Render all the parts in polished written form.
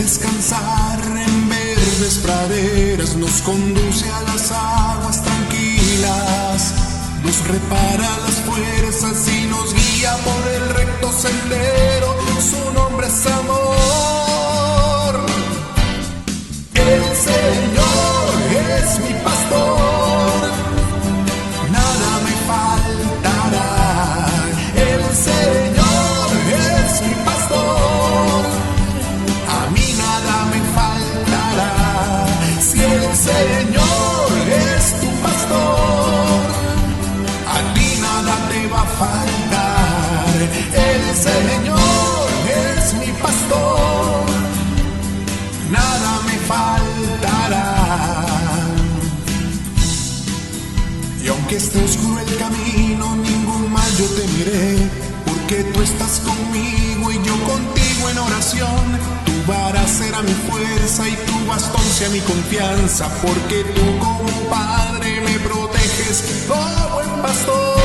descansar en verdes praderas, nos conduce a las aguas tranquilas, nos repara las fuerzas y nos guía por el recto sendero, su nombre es amor. El Señor es mi pastor, nada me faltará. El Señor es mi pastor, a mí nada me faltará. Si el Señor es tu pastor, a ti nada te va a faltar. El Señor es mi pastor, nada me faltará. Y aunque esté oscuro el camino, ningún mal yo temeré, porque tú estás conmigo y yo contigo en oración. Tu vara será mi fuerza y tu bastón sea mi confianza, porque tú como Padre me proteges, oh buen pastor.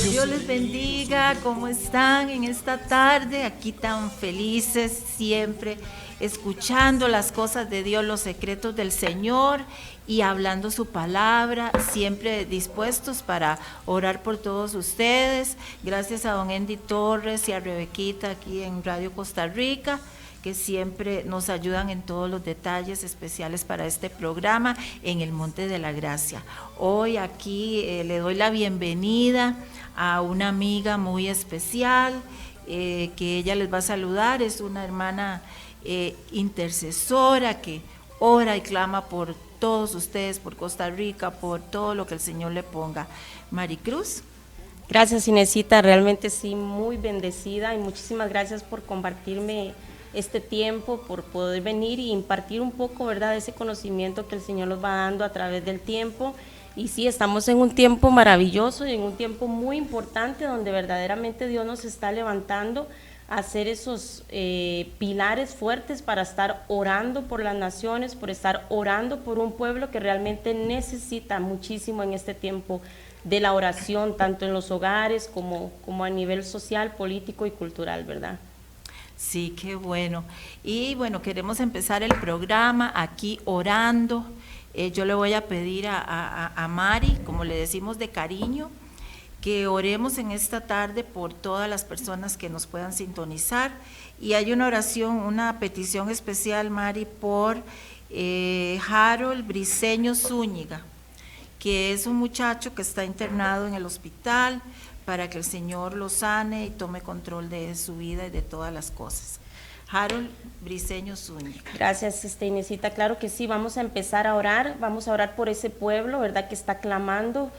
Dios les bendiga, ¿cómo están en esta tarde? Aquí tan felices siempre, escuchando las cosas de Dios, los secretos del Señor y hablando su palabra, siempre dispuestos para orar por todos ustedes. Gracias a don Andy Torres y a Rebequita aquí en Radio Costa Rica, que siempre nos ayudan en todos los detalles especiales para este programa en el Monte de la Gracia. Hoy aquí le doy la bienvenida a una amiga muy especial, que ella les va a saludar. Es una hermana intercesora que ora y clama por todos ustedes, por Costa Rica, por todo lo que el Señor le ponga. Maricruz. Gracias, Inesita, realmente sí, muy bendecida, y muchísimas gracias por compartirme este tiempo, por poder venir y impartir un poco, ¿verdad?, ese conocimiento que el Señor nos va dando a través del tiempo. Y sí, estamos en un tiempo maravilloso y en un tiempo muy importante donde verdaderamente Dios nos está levantando a hacer esos pilares fuertes para estar orando por las naciones, por estar orando por un pueblo que realmente necesita muchísimo en este tiempo de la oración, tanto en los hogares como a nivel social, político y cultural, ¿verdad? Sí, qué bueno. Y bueno, queremos empezar el programa aquí orando. Yo le voy a pedir a Mari, como le decimos de cariño, que oremos en esta tarde por todas las personas que nos puedan sintonizar. Y hay una oración, una petición especial, Mari, por Harold Briceño Zúñiga, que es un muchacho que está internado en el hospital, para que el Señor lo sane y tome control de su vida y de todas las cosas. Harold Briceño Zúñiga. Gracias, Inesita. Claro que sí, vamos a empezar a orar por ese pueblo, ¿verdad?, que está clamando.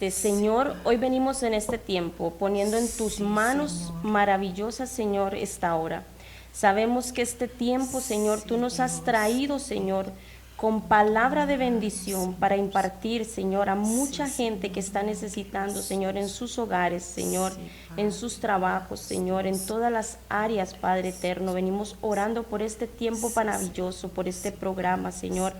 Señor, hoy venimos en este tiempo poniendo en tus manos, Señor, maravillosas, Señor, esta hora. Sabemos que este tiempo, Señor, tú nos has traído, Señor, con palabra de bendición para impartir, Señor, a mucha gente que está necesitando, Señor, en sus hogares, Señor, en sus trabajos, Señor, en todas las áreas, Padre eterno. Venimos orando por este tiempo maravilloso, por este programa, Señor,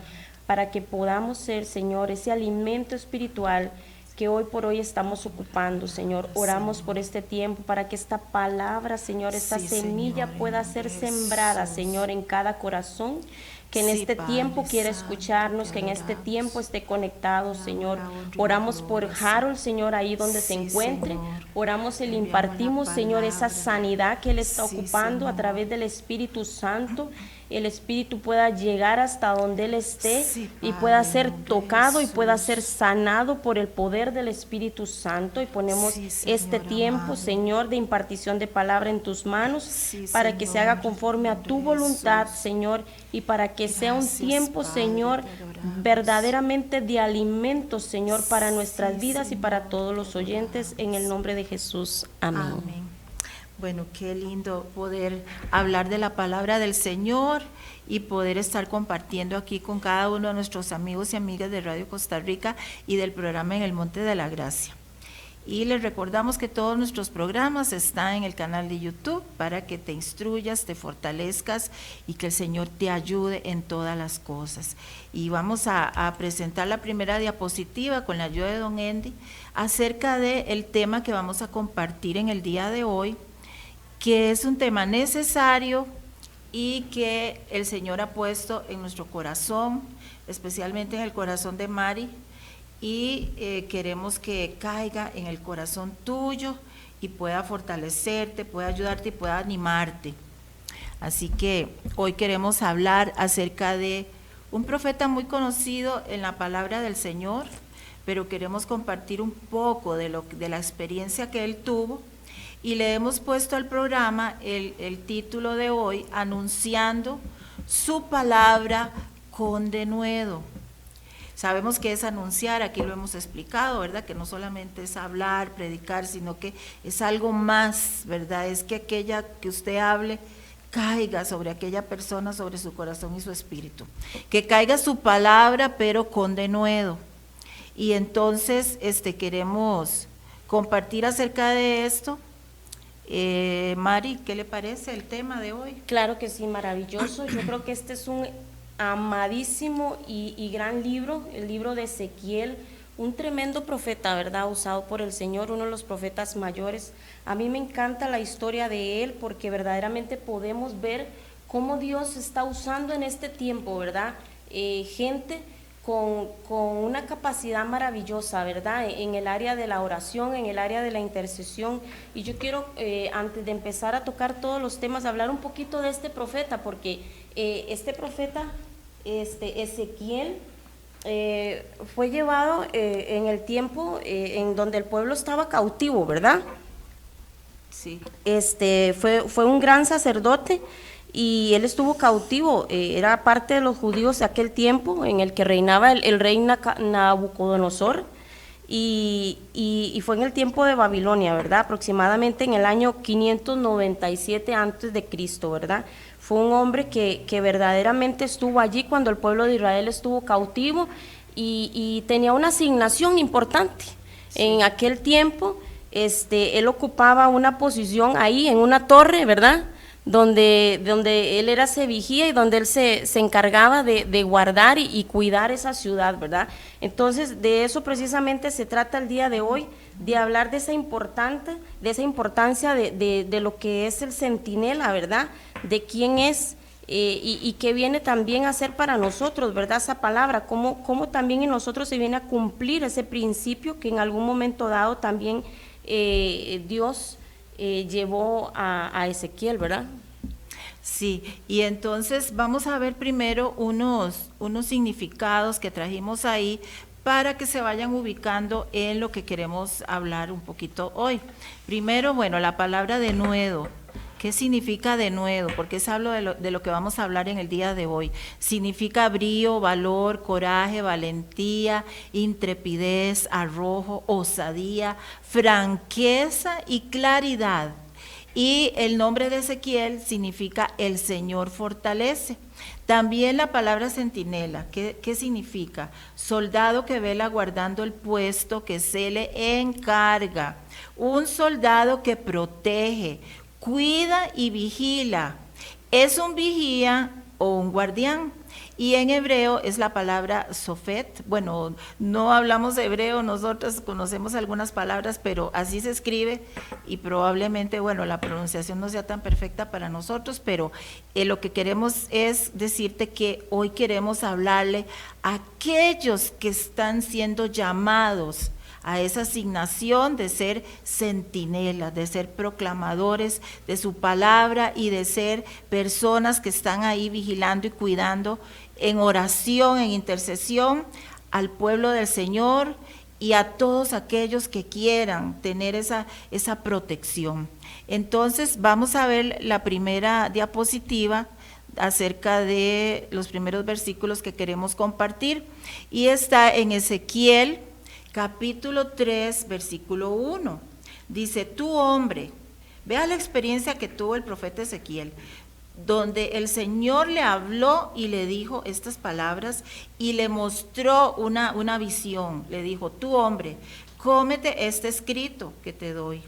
para que podamos ser, Señor, ese alimento espiritual que hoy por hoy estamos ocupando, Señor. Oramos por este tiempo para que esta palabra, Señor, esta Sí, semilla Señor, pueda en ser Jesús. sembrada, Señor, en cada corazón que en Sí, este Padre tiempo quiere Santo, escucharnos, te que en este adoramos. tiempo esté conectado, Señor. Honra, honra y Oramos por gloria, Harold, Señor, ahí donde se Sí, encuentre. Señor. Oramos y le Enviamos la impartimos, Señor, esa palabra. sanidad que Él está Sí, ocupando a Señor. través del Espíritu Santo. El Espíritu pueda llegar hasta donde Él esté Sí, y Padre, pueda en ser nombre de tocado y pueda Jesús. ser sanado por el poder del Espíritu Santo. Y ponemos Sí, Señor este tiempo, amado. Señor, de impartición de palabra en tus manos, Sí, para que se haga Señor, conforme en a nombre tu de voluntad, Jesús. Señor, y para que sea un Gracias, tiempo, Padre, Señor, te adoramos. verdaderamente de alimento, Señor, para nuestras Sí, vidas y para Señor, todos te los oyentes, en el nombre de Jesús. Amén. Amén. Bueno, qué lindo poder hablar de la palabra del Señor y poder estar compartiendo aquí con cada uno de nuestros amigos y amigas de Radio Costa Rica y del programa En el Monte de la Gracia. Y les recordamos que todos nuestros programas están en el canal de YouTube para que te instruyas, te fortalezcas y que el Señor te ayude en todas las cosas. Y vamos a presentar la primera diapositiva con la ayuda de don Andy acerca del tema que vamos a compartir en el día de hoy, que es un tema necesario y que el Señor ha puesto en nuestro corazón, especialmente en el corazón de Mari, y queremos que caiga en el corazón tuyo y pueda fortalecerte, pueda ayudarte y pueda animarte. Así que hoy queremos hablar acerca de un profeta muy conocido en la palabra del Señor, pero queremos compartir un poco de la experiencia que él tuvo, y le hemos puesto al programa el título de hoy, Anunciando su palabra con denuedo. Sabemos que es anunciar, aquí lo hemos explicado, ¿verdad? Que no solamente es hablar, predicar, sino que es algo más, ¿verdad? Es que aquella que usted hable caiga sobre aquella persona, sobre su corazón y su espíritu. Que caiga su palabra, pero con denuedo. Y entonces queremos compartir acerca de esto. Mari, ¿qué le parece el tema de hoy? Claro que sí, maravilloso. Yo creo que este es un amadísimo y gran libro, el libro de Ezequiel, un tremendo profeta, ¿verdad? Usado por el Señor, uno de los profetas mayores. A mí me encanta la historia de él porque verdaderamente podemos ver cómo Dios está usando en este tiempo, ¿verdad? Gente con una capacidad maravillosa, ¿verdad? En el área de la oración, en el área de la intercesión. Y yo quiero, antes de empezar a tocar todos los temas, hablar un poquito de este profeta, porque este profeta, Ezequiel, fue llevado en el tiempo en donde el pueblo estaba cautivo, ¿verdad? Sí. Fue un gran sacerdote y él estuvo cautivo, era parte de los judíos de aquel tiempo en el que reinaba el rey Nabucodonosor, y fue en el tiempo de Babilonia, ¿verdad? Aproximadamente en el año 597 antes de Cristo, ¿verdad? Fue un hombre que verdaderamente estuvo allí cuando el pueblo de Israel estuvo cautivo y tenía una asignación importante. Sí. En aquel tiempo, él ocupaba una posición ahí en una torre, ¿verdad? Donde él era vigía y donde él se encargaba de guardar y cuidar esa ciudad, ¿verdad? Entonces, de eso precisamente se trata el día de hoy, de hablar de esa importancia de lo que es el centinela, ¿verdad? De quién es y qué viene también a ser para nosotros, ¿verdad? Esa palabra, cómo también en nosotros se viene a cumplir ese principio que en algún momento dado también Dios llevó a Ezequiel, ¿verdad? Sí, y entonces vamos a ver primero unos significados que trajimos ahí para que se vayan ubicando en lo que queremos hablar un poquito hoy. Primero, bueno, la palabra denuedo. ¿Qué significa denuedo? Porque es hablo de lo que vamos a hablar en el día de hoy. Significa brío, valor, coraje, valentía, intrepidez, arrojo, osadía, franqueza y claridad. Y el nombre de Ezequiel significa el Señor fortalece. También la palabra centinela, ¿qué significa? Soldado que vela guardando el puesto que se le encarga. Un soldado que protege, cuida y vigila. Es un vigía o un guardián. y en hebreo es la palabra sofet. Bueno, no hablamos de hebreo, nosotros conocemos algunas palabras, pero así se escribe y probablemente, bueno, la pronunciación no sea tan perfecta para nosotros, pero lo que queremos es decirte que hoy queremos hablarle a aquellos que están siendo llamados a esa asignación de ser centinelas, de ser proclamadores de su palabra y de ser personas que están ahí vigilando y cuidando en oración, en intercesión al pueblo del Señor y a todos aquellos que quieran tener esa protección. Entonces vamos a ver la primera diapositiva acerca de los primeros versículos que queremos compartir, y está en Ezequiel capítulo 3, versículo 1. Dice: tú, hombre, vea la experiencia que tuvo el profeta Ezequiel, donde el Señor le habló y le dijo estas palabras y le mostró una visión. Le dijo: tú, hombre, cómete este escrito que te doy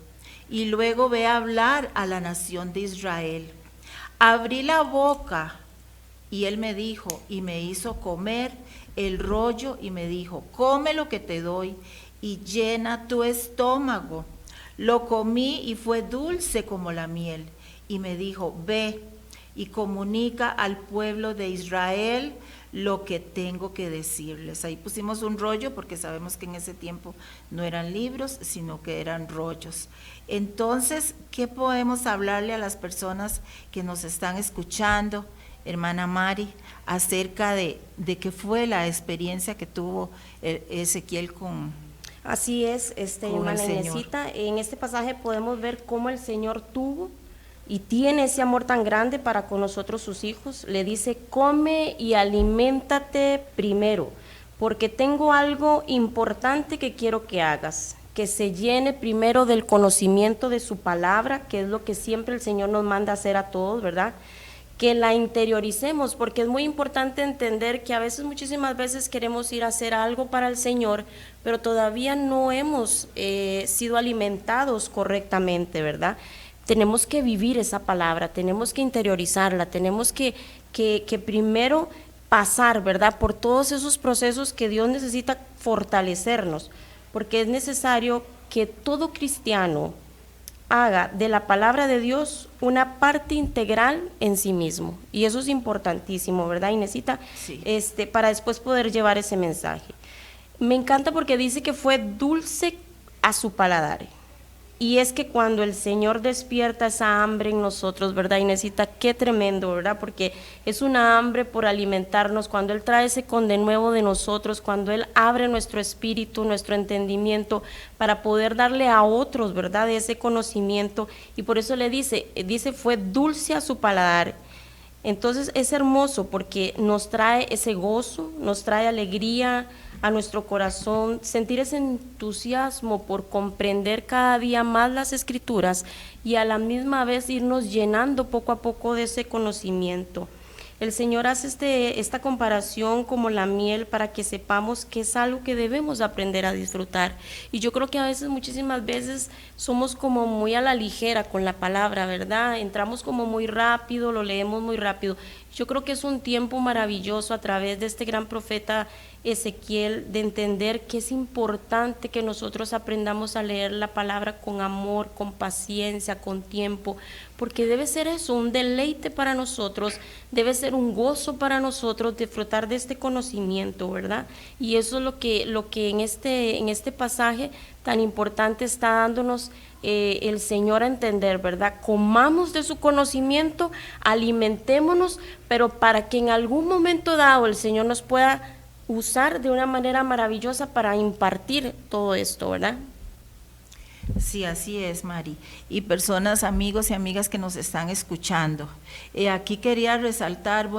y luego ve a hablar a la nación de Israel. Abrí la boca y él me dijo y me hizo comer el rollo y me dijo: come lo que te doy y llena tu estómago. Lo comí y fue dulce como la miel. Y me dijo: ve y comunica al pueblo de Israel lo que tengo que decirles. Ahí pusimos un rollo porque sabemos que en ese tiempo no eran libros, sino que eran rollos. Entonces, ¿qué podemos hablarle a las personas que nos están escuchando, hermana Mari, acerca de qué fue la experiencia que tuvo Ezequiel con Así es, con hermana el Señor? Inesita, en este pasaje podemos ver cómo el Señor tuvo y tiene ese amor tan grande para con nosotros sus hijos. Le dice: come y aliméntate primero, porque tengo algo importante que quiero que hagas, que se llene primero del conocimiento de su palabra, que es lo que siempre el Señor nos manda hacer a todos, ¿verdad? Que la interioricemos, porque es muy importante entender que a veces, muchísimas veces queremos ir a hacer algo para el Señor, pero todavía no hemos sido alimentados correctamente, ¿verdad? Tenemos que vivir esa palabra, tenemos que interiorizarla, tenemos que primero pasar, ¿verdad?, por todos esos procesos que Dios necesita fortalecernos, porque es necesario que todo cristiano haga de la palabra de Dios una parte integral en sí mismo, y eso es importantísimo, ¿verdad, Inesita? Sí. Para después poder llevar ese mensaje. Me encanta porque dice que fue dulce a su paladar, y es que cuando el Señor despierta esa hambre en nosotros, ¿verdad, Inesita? Qué tremendo, ¿verdad? Porque es una hambre por alimentarnos, cuando Él trae ese con de nuevo de nosotros, cuando Él abre nuestro espíritu, nuestro entendimiento, para poder darle a otros, ¿verdad?, ese conocimiento, y por eso le dice, fue dulce a su paladar. Entonces es hermoso porque nos trae ese gozo, nos trae alegría a nuestro corazón, sentir ese entusiasmo por comprender cada día más las Escrituras y a la misma vez irnos llenando poco a poco de ese conocimiento. El Señor hace esta comparación como la miel para que sepamos que es algo que debemos aprender a disfrutar. Y yo creo que a veces, muchísimas veces, somos como muy a la ligera con la palabra, ¿verdad? Entramos como muy rápido, lo leemos muy rápido. Yo creo que es un tiempo maravilloso a través de este gran profeta Ezequiel de entender que es importante que nosotros aprendamos a leer la palabra con amor, con paciencia, con tiempo, porque debe ser eso, un deleite para nosotros, debe ser un gozo para nosotros disfrutar de este conocimiento, ¿verdad? Y eso es lo que en este pasaje tan importante está dándonos el Señor a entender, ¿verdad? Comamos de su conocimiento, alimentémonos, pero para que en algún momento dado el Señor nos pueda usar de una manera maravillosa para impartir todo esto, ¿verdad? Sí, así es, Mari. Y personas, amigos y amigas que nos están escuchando. Aquí quería resaltar,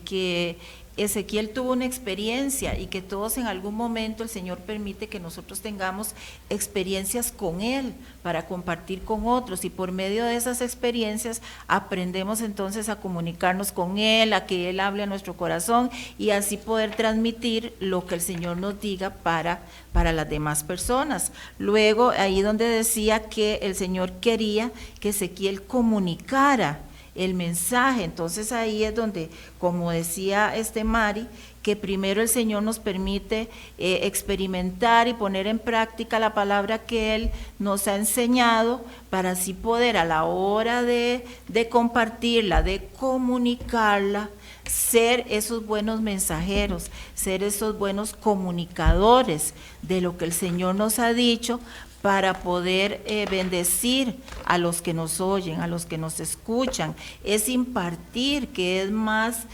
que Ezequiel tuvo una experiencia y que todos en algún momento el Señor permite que nosotros tengamos experiencias con Él para compartir con otros, y por medio de esas experiencias aprendemos entonces a comunicarnos con Él, a que Él hable a nuestro corazón y así poder transmitir lo que el Señor nos diga para las demás personas. Luego, ahí donde decía que el Señor quería que Ezequiel comunicara el mensaje. Entonces ahí es donde, como decía Mari, que primero el Señor nos permite experimentar y poner en práctica la palabra que Él nos ha enseñado, para así poder a la hora de compartirla, de comunicarla, ser esos buenos mensajeros, ser esos buenos comunicadores de lo que el Señor nos ha dicho, para poder bendecir a los que nos oyen, a los que nos escuchan. Es impartir, que es más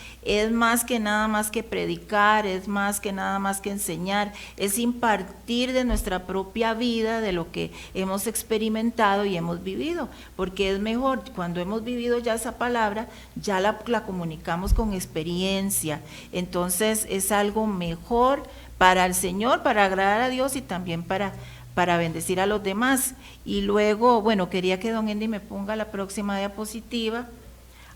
que nada más que predicar, es más que nada más que enseñar, es impartir de nuestra propia vida, de lo que hemos experimentado y hemos vivido, porque es mejor cuando hemos vivido ya esa palabra, ya la comunicamos con experiencia. Entonces es algo mejor para el Señor, para agradar a Dios y también para bendecir a los demás. Y luego, bueno, quería que don Andy me ponga la próxima diapositiva,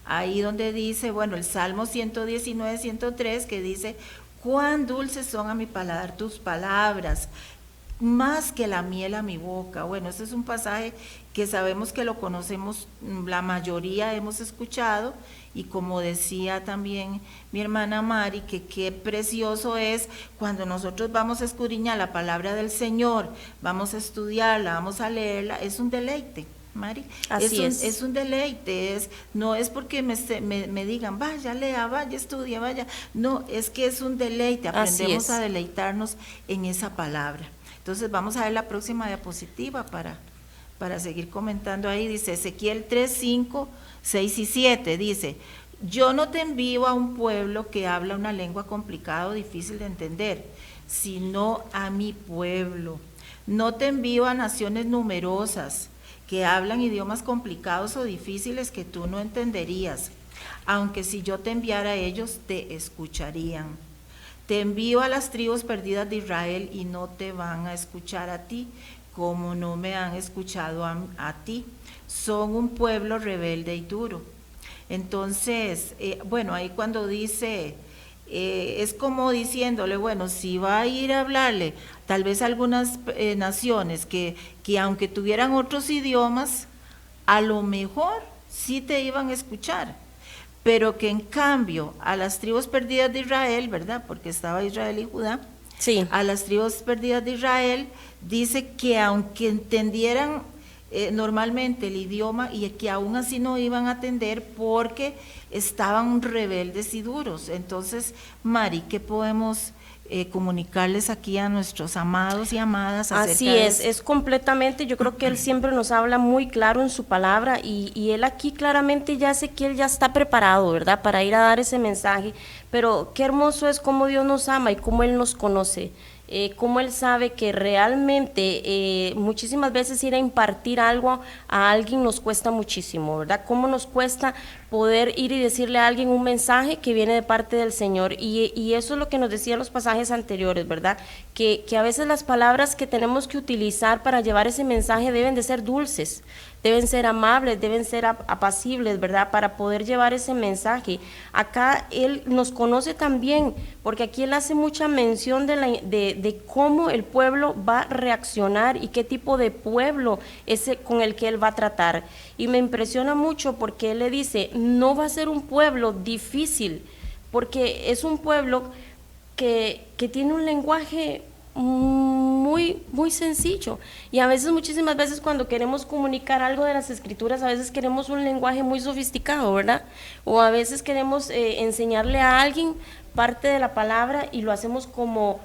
ahí donde dice, bueno, el Salmo 119, 103, que dice: cuán dulces son a mi paladar tus palabras, más que la miel a mi boca. Bueno, este es un pasaje que sabemos que lo conocemos, la mayoría hemos escuchado, y como decía también mi hermana Mari, que qué precioso es cuando nosotros vamos a escudriñar la palabra del Señor, vamos a estudiarla, vamos a leerla, es un deleite, Mari. Así es un deleite, no es porque me digan, vaya, lea, vaya, estudie, vaya, no, es que es un deleite, aprendemos a deleitarnos en esa palabra. Entonces vamos a ver la próxima diapositiva para seguir comentando ahí. Dice Ezequiel 3, 5, 6 y 7, dice: yo no te envío a un pueblo que habla una lengua complicada o difícil de entender, sino a mi pueblo. No te envío a naciones numerosas que hablan idiomas complicados o difíciles que tú no entenderías, aunque si yo te enviara a ellos, te escucharían. Te envío a las tribus perdidas de Israel y no te van a escuchar a ti, como no me han escuchado a ti. Son un pueblo rebelde y duro. Entonces, bueno, ahí cuando dice, es como diciéndole, bueno, si va a ir a hablarle tal vez a algunas naciones que aunque tuvieran otros idiomas, a lo mejor sí te iban a escuchar, pero que en cambio a las tribus perdidas de Israel, ¿verdad? Porque estaba Israel y Judá, sí. A las tribus perdidas de Israel dice que aunque entendieran normalmente el idioma, y que aún así no iban a atender porque estaban rebeldes y duros. Entonces, Mari, ¿qué podemos comunicarles aquí a nuestros amados y amadas acerca Así de es completamente, yo creo que Él siempre nos habla muy claro en su palabra, y Él aquí claramente ya sé que Él ya está preparado, ¿verdad?, para ir a dar ese mensaje, pero qué hermoso es cómo Dios nos ama y cómo Él nos conoce. Cómo Él sabe que realmente muchísimas veces ir a impartir algo a alguien nos cuesta muchísimo, ¿verdad? Cómo nos cuesta poder ir y decirle a alguien un mensaje que viene de parte del Señor, y eso es lo que nos decían los pasajes anteriores, ¿verdad? Que a veces las palabras que tenemos que utilizar para llevar ese mensaje deben de ser dulces, deben ser amables, deben ser apacibles, ¿verdad?, para poder llevar ese mensaje. Acá Él nos conoce también, porque aquí Él hace mucha mención de cómo el pueblo va a reaccionar y qué tipo de pueblo es con el que Él va a tratar. Y me impresiona mucho porque Él le dice, no va a ser un pueblo difícil, porque es un pueblo que tiene un lenguaje muy, muy sencillo, y a veces, muchísimas veces cuando queremos comunicar algo de las Escrituras, a veces queremos un lenguaje muy sofisticado, ¿verdad? O a veces queremos enseñarle a alguien parte de la palabra y lo hacemos como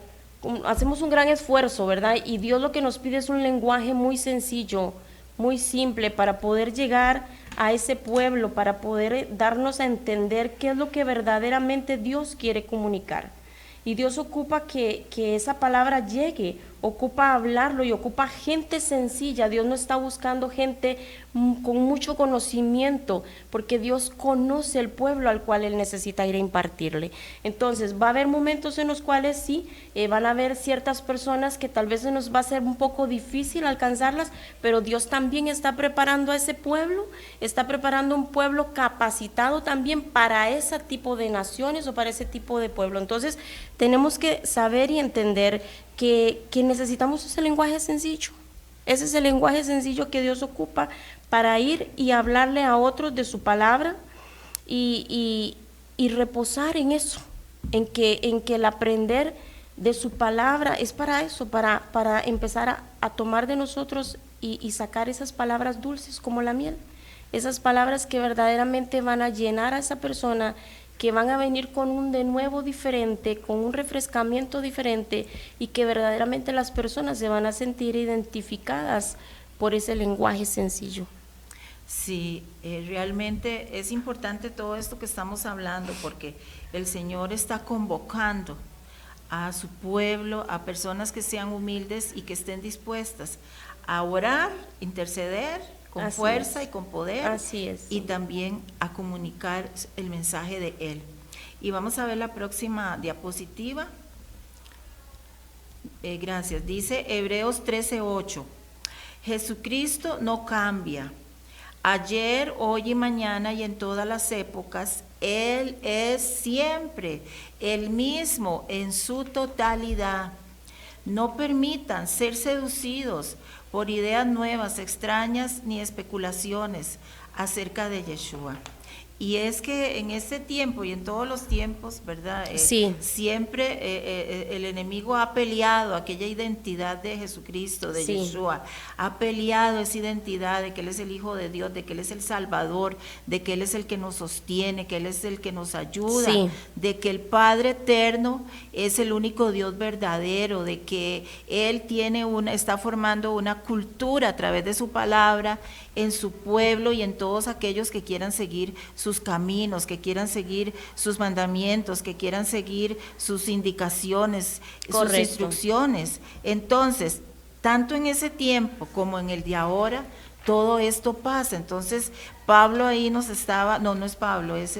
hacemos un gran esfuerzo, ¿verdad? Y Dios lo que nos pide es un lenguaje muy sencillo, muy simple, para poder llegar a ese pueblo, para poder darnos a entender qué es lo que verdaderamente Dios quiere comunicar. Y Dios ocupa que esa palabra llegue, ocupa hablarlo y ocupa gente sencilla. Dios no está buscando gente con mucho conocimiento, porque Dios conoce el pueblo al cual Él necesita ir a impartirle. Entonces va a haber momentos en los cuales sí, van a haber ciertas personas que tal vez se nos va a ser un poco difícil alcanzarlas, pero Dios también está preparando a ese pueblo, está preparando un pueblo capacitado también para ese tipo de naciones o para ese tipo de pueblo. Entonces tenemos que saber y entender que necesitamos ese lenguaje sencillo. Ese es el lenguaje sencillo que Dios ocupa para ir y hablarle a otros de su palabra, y reposar en eso, en que el aprender de su palabra es para eso, para empezar a tomar de nosotros y sacar esas palabras dulces como la miel, esas palabras que verdaderamente van a llenar a esa persona, que van a venir con un de nuevo diferente, con un refrescamiento diferente, y que verdaderamente las personas se van a sentir identificadas por ese lenguaje sencillo. Sí, realmente es importante todo esto que estamos hablando, porque el Señor está convocando a su pueblo, a personas que sean humildes y que estén dispuestas a orar, interceder con Así fuerza es. y con poder. Así es. Y también a comunicar el mensaje de Él. Y vamos a ver la próxima diapositiva. Gracias. Dice Hebreos 13:8. Jesucristo no cambia. Ayer, hoy y mañana y en todas las épocas, Él es siempre el mismo en su totalidad. No permitan ser seducidos por ideas nuevas, extrañas, ni especulaciones acerca de Yeshua. Y es que en este tiempo y en todos los tiempos, ¿verdad? Sí. Siempre el enemigo ha peleado aquella identidad de Jesucristo, de Sí. Yeshua. Ha peleado esa identidad de que Él es el Hijo de Dios, de que Él es el Salvador, de que Él es el que nos sostiene, que Él es el que nos ayuda, Sí. de que el Padre eterno es el único Dios verdadero, de que Él está formando una cultura a través de su palabra en su pueblo y en todos aquellos que quieran seguir sus caminos, que quieran seguir sus mandamientos, que quieran seguir sus indicaciones, Correcto. sus instrucciones. Entonces, tanto en ese tiempo como en el de ahora, todo esto pasa. Entonces, Pablo ahí no es Pablo, es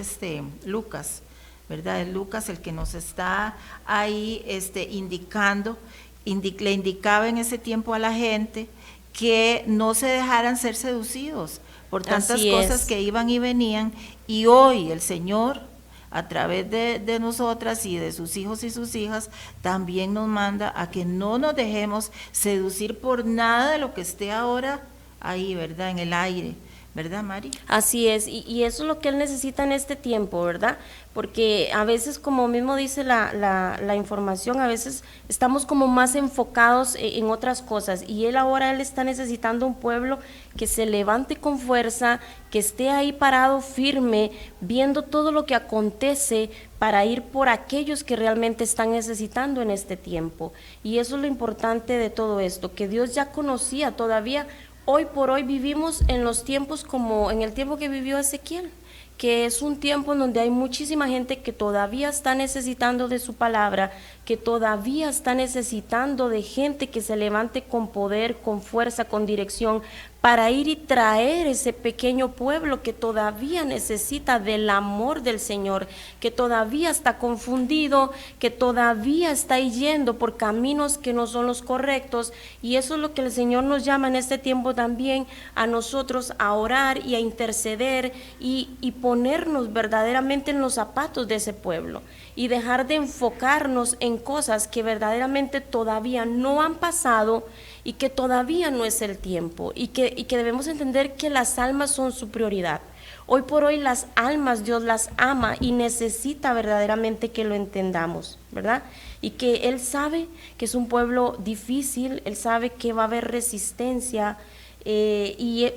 Lucas, ¿verdad? Es Lucas el que nos está ahí indicando, le indicaba en ese tiempo a la gente que no se dejaran ser seducidos por tantas Así cosas es. que iban y venían, y hoy el Señor, a través de nosotras y de sus hijos y sus hijas, también nos manda a que no nos dejemos seducir por nada de lo que esté ahora ahí, ¿verdad? En el aire, ¿verdad, Mari? Así es, y eso es lo que él necesita en este tiempo, ¿verdad? Porque a veces, como mismo dice la información, a veces estamos como más enfocados en otras cosas, y él está necesitando un pueblo que se levante con fuerza, que esté ahí parado firme, viendo todo lo que acontece, para ir por aquellos que realmente están necesitando en este tiempo. Y eso es lo importante de todo esto, que Dios ya conocía todavía. Hoy por hoy vivimos en los tiempos como en el tiempo que vivió Ezequiel, que es un tiempo en donde hay muchísima gente que todavía está necesitando de su palabra, que todavía está necesitando de gente que se levante con poder, con fuerza, con dirección, para ir y traer ese pequeño pueblo que todavía necesita del amor del Señor, que todavía está confundido, que todavía está yendo por caminos que no son los correctos. Y eso es lo que el Señor nos llama en este tiempo también a nosotros, a orar y a interceder y ponernos verdaderamente en los zapatos de ese pueblo, y dejar de enfocarnos en cosas que verdaderamente todavía no han pasado y que todavía no es el tiempo, y que debemos entender que las almas son su prioridad. Hoy por hoy las almas Dios las ama y necesita verdaderamente que lo entendamos, ¿verdad? Y que Él sabe que es un pueblo difícil, Él sabe que va a haber resistencia,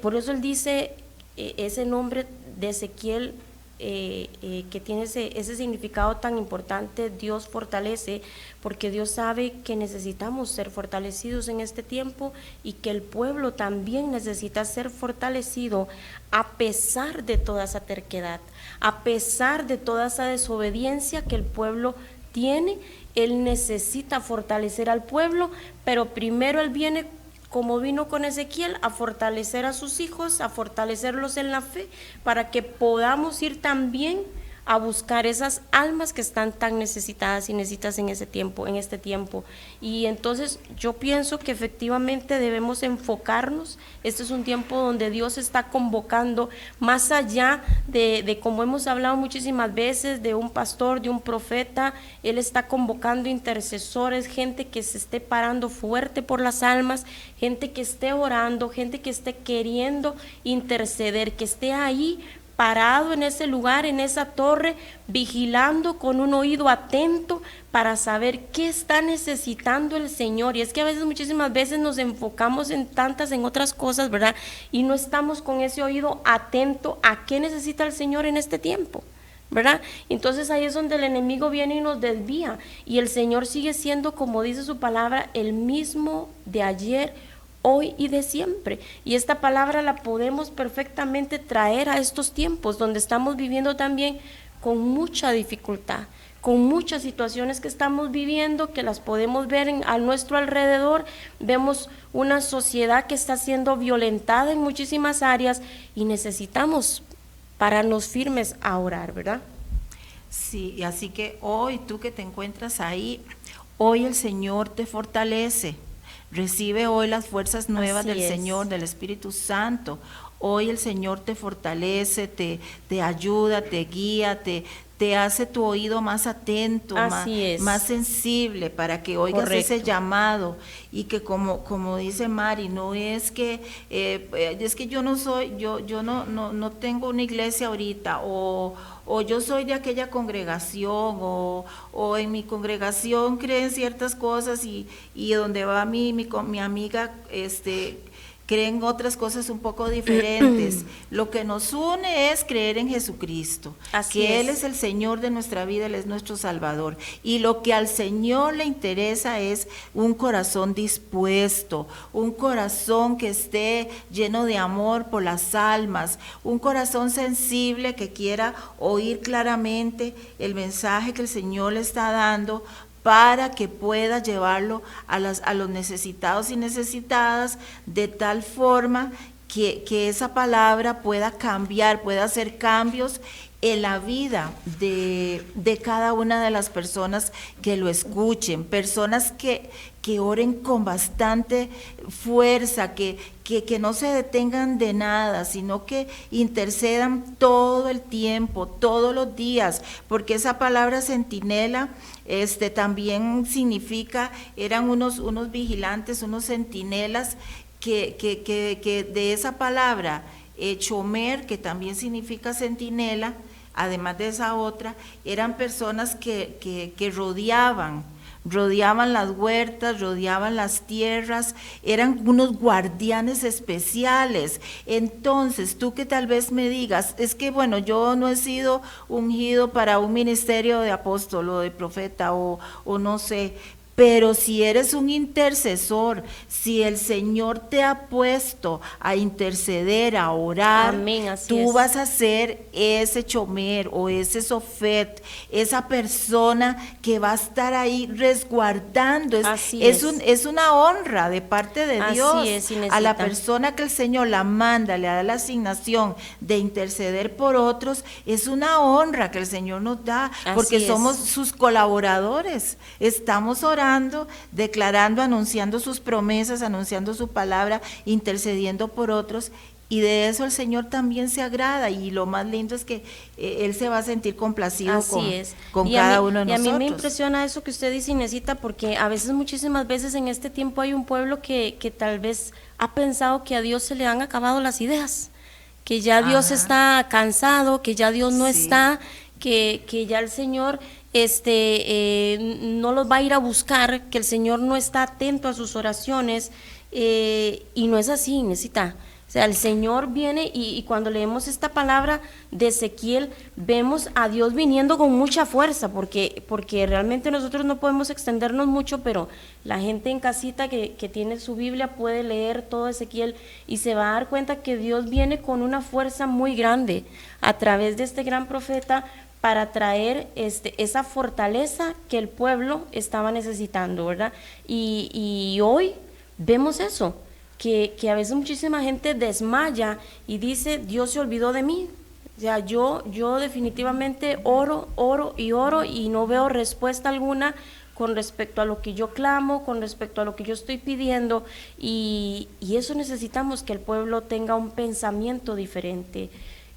por eso Él dice ese nombre de Ezequiel, que tiene ese significado tan importante, Dios fortalece, porque Dios sabe que necesitamos ser fortalecidos en este tiempo, y que el pueblo también necesita ser fortalecido a pesar de toda esa terquedad, a pesar de toda esa desobediencia que el pueblo tiene. Él necesita fortalecer al pueblo, pero primero Él viene, como vino con Ezequiel, a fortalecer a sus hijos, a fortalecerlos en la fe, para que podamos ir también a buscar esas almas que están tan necesitadas y necesitas en este tiempo. Y entonces yo pienso que efectivamente debemos enfocarnos. Este es un tiempo donde Dios está convocando, más allá de como hemos hablado muchísimas veces, de un pastor, de un profeta. Él está convocando intercesores, gente que se esté parando fuerte por las almas, gente que esté orando, gente que esté queriendo interceder, que esté ahí parado en ese lugar, en esa torre, vigilando con un oído atento para saber qué está necesitando el Señor. Y es que a veces, muchísimas veces nos enfocamos en otras cosas, ¿verdad? Y no estamos con ese oído atento a qué necesita el Señor en este tiempo, ¿verdad? Entonces ahí es donde el enemigo viene y nos desvía. Y el Señor sigue siendo, como dice su palabra, el mismo de ayer, hoy y de siempre. Y esta palabra la podemos perfectamente traer a estos tiempos donde estamos viviendo también con mucha dificultad, con muchas situaciones que estamos viviendo, que las podemos ver a nuestro alrededor. Vemos una sociedad que está siendo violentada en muchísimas áreas y necesitamos pararnos firmes a orar, ¿verdad? Sí, y así que hoy tú que te encuentras ahí, hoy el Señor te fortalece. Recibe hoy las fuerzas nuevas Así del es. Señor, del Espíritu Santo. Hoy el Señor te fortalece, te ayuda, te guía, te hace tu oído más atento, Así es. más sensible para que oigas Correcto. ese llamado y que como dice Mari, no es que yo no soy, yo no tengo una iglesia ahorita o yo soy de aquella congregación o en mi congregación creen ciertas cosas y donde va mi amiga creen otras cosas un poco diferentes. Lo que nos une es creer en Jesucristo, Así que Él es. es el Señor de nuestra vida, Él es nuestro Salvador. Y lo que al Señor le interesa es un corazón dispuesto, un corazón que esté lleno de amor por las almas, un corazón sensible que quiera oír claramente el mensaje que el Señor le está dando, para que pueda llevarlo a los necesitados y necesitadas de tal forma que esa palabra pueda cambiar, pueda hacer cambios en la vida de cada una de las personas que lo escuchen, personas que oren con bastante fuerza, que no se detengan de nada, sino que intercedan todo el tiempo, todos los días, porque esa palabra centinela también significa, eran unos vigilantes, unos centinelas que de esa palabra, chomer, que también significa centinela, además de esa otra, eran personas que rodeaban las huertas, rodeaban las tierras, eran unos guardianes especiales. Entonces, tú que tal vez me digas, es que bueno, yo no he sido ungido para un ministerio de apóstol o de profeta o no sé, pero si eres un intercesor, si el Señor te ha puesto a interceder, a orar, Amén, así tú es. vas a ser ese chomer o ese sofet, esa persona que va a estar ahí resguardando. Así es. Es una honra de parte de Así Dios es, a la Inesita. persona que el Señor la manda, le da la asignación de interceder por otros. Es una honra que el Señor nos da, porque Así es. somos sus colaboradores. Estamos orando, declarando, anunciando sus promesas, anunciando su palabra, intercediendo por otros, y de eso el Señor también se agrada, y lo más lindo es que Él se va a sentir complacido Así es. con Y cada a mí, uno de y a nosotros. mí me impresiona eso que usted dice, Inesita, porque a veces, muchísimas veces en este tiempo hay un pueblo que tal vez ha pensado que a Dios se le han acabado las ideas, que ya Dios Ajá. está cansado, que ya Dios no Sí. está, que ya el Señor no los va a ir a buscar, que el Señor no está atento a sus oraciones, y no es así, Inesita. O sea, el Señor viene y cuando leemos esta palabra de Ezequiel, vemos a Dios viniendo con mucha fuerza, porque realmente nosotros no podemos extendernos mucho, pero la gente en casita que tiene su Biblia puede leer todo Ezequiel y se va a dar cuenta que Dios viene con una fuerza muy grande a través de este gran profeta para traer esa fortaleza que el pueblo estaba necesitando, ¿verdad? Y hoy vemos eso. Que a veces muchísima gente desmaya y dice, Dios se olvidó de mí. O sea, yo definitivamente oro y no veo respuesta alguna con respecto a lo que yo clamo, con respecto a lo que yo estoy pidiendo, y eso necesitamos, que el pueblo tenga un pensamiento diferente,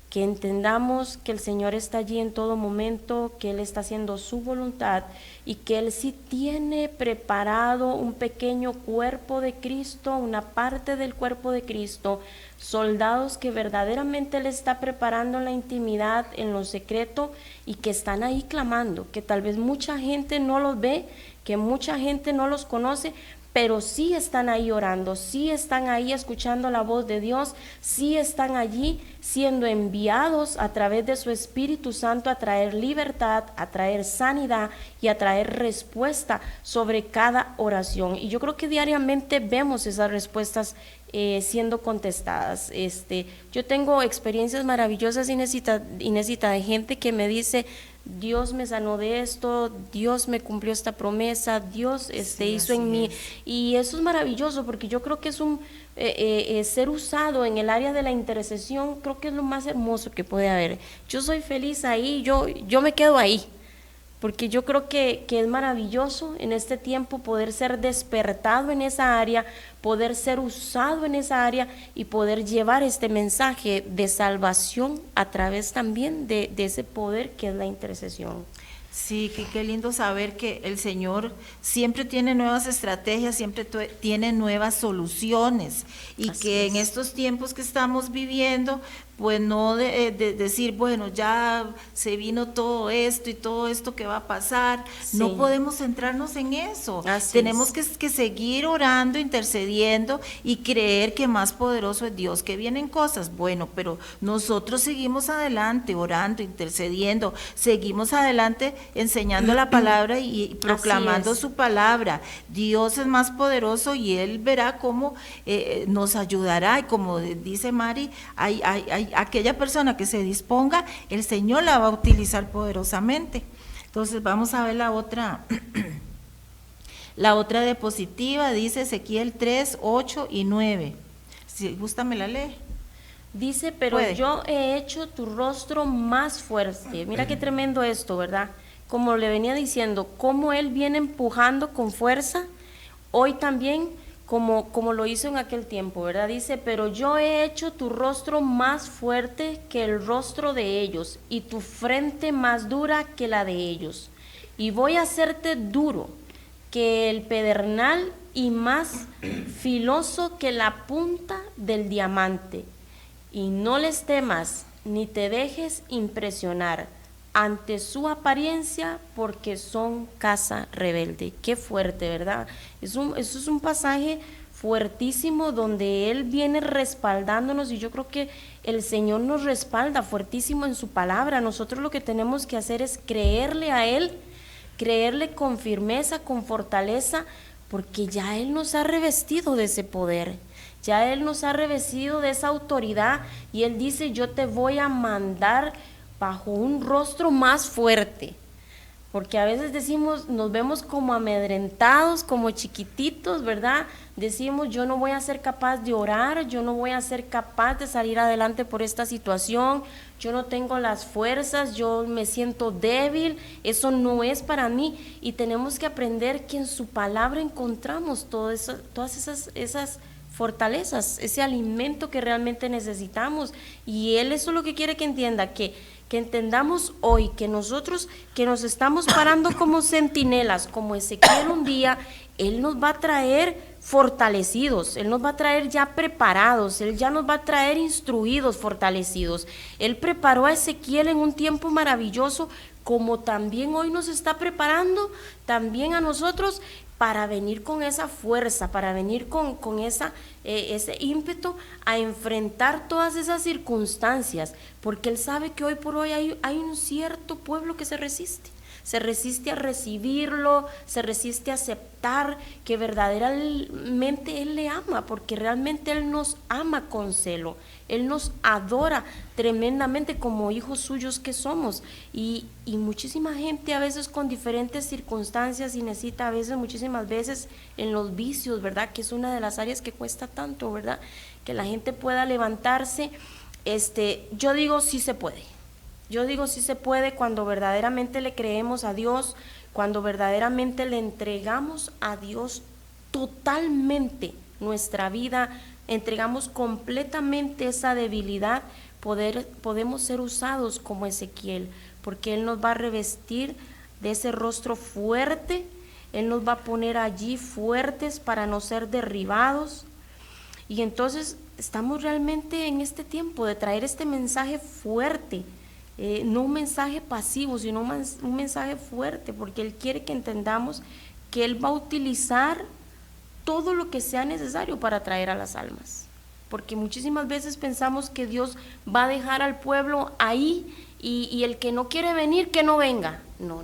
que entendamos que el Señor está allí en todo momento, que Él está haciendo su voluntad y que Él sí tiene preparado un pequeño cuerpo de Cristo, una parte del cuerpo de Cristo, soldados que verdaderamente Él está preparando en la intimidad, en lo secreto, y que están ahí clamando, que tal vez mucha gente no los ve, que mucha gente no los conoce, pero sí están ahí orando, sí están ahí escuchando la voz de Dios, sí están allí siendo enviados a través de su Espíritu Santo a traer libertad, a traer sanidad y a traer respuesta sobre cada oración. Y yo creo que diariamente vemos esas respuestas siendo contestadas. Yo tengo experiencias maravillosas, Inesita, de gente que me dice: Dios me sanó de esto, Dios me cumplió esta promesa, Dios hizo en mí, y eso es maravilloso, porque yo creo que es un ser usado en el área de la intercesión, creo que es lo más hermoso que puede haber. Yo soy feliz ahí, yo me quedo ahí, porque yo creo que es maravilloso en este tiempo poder ser despertado en esa área, poder ser usado en esa área y poder llevar este mensaje de salvación a través también de ese poder que es la intercesión. Sí, qué lindo saber que el Señor siempre tiene nuevas estrategias, siempre tiene nuevas soluciones, y Así que es. en estos tiempos que estamos viviendo, pues no de decir, bueno, ya se vino todo esto que va a pasar. Sí. No podemos centrarnos en eso. Así Tenemos es. que seguir orando, intercediendo y creer que más poderoso es Dios, que vienen cosas, bueno, pero nosotros seguimos adelante orando, intercediendo, seguimos adelante enseñando la palabra y proclamando su palabra. Dios es más poderoso y Él verá cómo nos ayudará, y como dice Mari, hay aquella persona que se disponga, el Señor la va a utilizar poderosamente. Entonces vamos a ver la otra la otra diapositiva. Dice Ezequiel 3, 8 y 9. Si gusta me la lee. Dice: pero Puede. yo he hecho tu rostro más fuerte. Mira qué tremendo esto, ¿verdad? Como le venía diciendo, cómo Él viene empujando con fuerza, hoy también, como lo hizo en aquel tiempo, ¿verdad? Dice: pero yo he hecho tu rostro más fuerte que el rostro de ellos, y tu frente más dura que la de ellos. Y voy a hacerte duro que el pedernal y más filoso que la punta del diamante. Y no les temas, ni te dejes impresionar ante su apariencia, porque son casa rebelde. Qué fuerte, ¿verdad? Eso es un pasaje fuertísimo donde Él viene respaldándonos, y yo creo que el Señor nos respalda fuertísimo en su palabra. Nosotros lo que tenemos que hacer es creerle a Él, creerle con firmeza, con fortaleza, porque ya Él nos ha revestido de ese poder. Ya Él nos ha revestido de esa autoridad, y Él dice: yo te voy a mandar bajo un rostro más fuerte. Porque a veces decimos, nos vemos como amedrentados, como chiquititos, ¿verdad? Decimos: yo no voy a ser capaz de orar, yo no voy a ser capaz de salir adelante por esta situación, yo no tengo las fuerzas, yo me siento débil, eso no es para mí. Y tenemos que aprender que en su palabra encontramos todas esas fortalezas, ese alimento que realmente necesitamos. Y Él eso es lo que quiere que entienda, que entendamos hoy que nosotros que nos estamos parando como centinelas, como Ezequiel un día, Él nos va a traer fortalecidos, Él nos va a traer ya preparados, Él ya nos va a traer instruidos, fortalecidos. Él preparó a Ezequiel en un tiempo maravilloso, como también hoy nos está preparando también a nosotros para venir con esa fuerza, para venir con ese ímpetu a enfrentar todas esas circunstancias, porque Él sabe que hoy por hoy hay un cierto pueblo que se resiste a recibirlo, se resiste a aceptar que verdaderamente Él le ama, porque realmente Él nos ama con celo, Él nos adora tremendamente como hijos suyos que somos, y muchísima gente a veces con diferentes circunstancias, y necesita a veces, muchísimas veces en los vicios, ¿verdad? Que es una de las áreas que cuesta tanto, ¿verdad? Que la gente pueda levantarse. Yo digo sí se puede. Yo digo sí se puede cuando verdaderamente le creemos a Dios, cuando verdaderamente le entregamos a Dios totalmente nuestra vida, entregamos completamente esa debilidad, podemos ser usados como Ezequiel, porque Él nos va a revestir de ese rostro fuerte, Él nos va a poner allí fuertes para no ser derribados. Y entonces estamos realmente en este tiempo de traer este mensaje fuerte, no un mensaje pasivo, sino un mensaje fuerte, porque Él quiere que entendamos que Él va a utilizar todo lo que sea necesario para traer a las almas. Porque muchísimas veces pensamos que Dios va a dejar al pueblo ahí y el que no quiere venir, que no venga. No,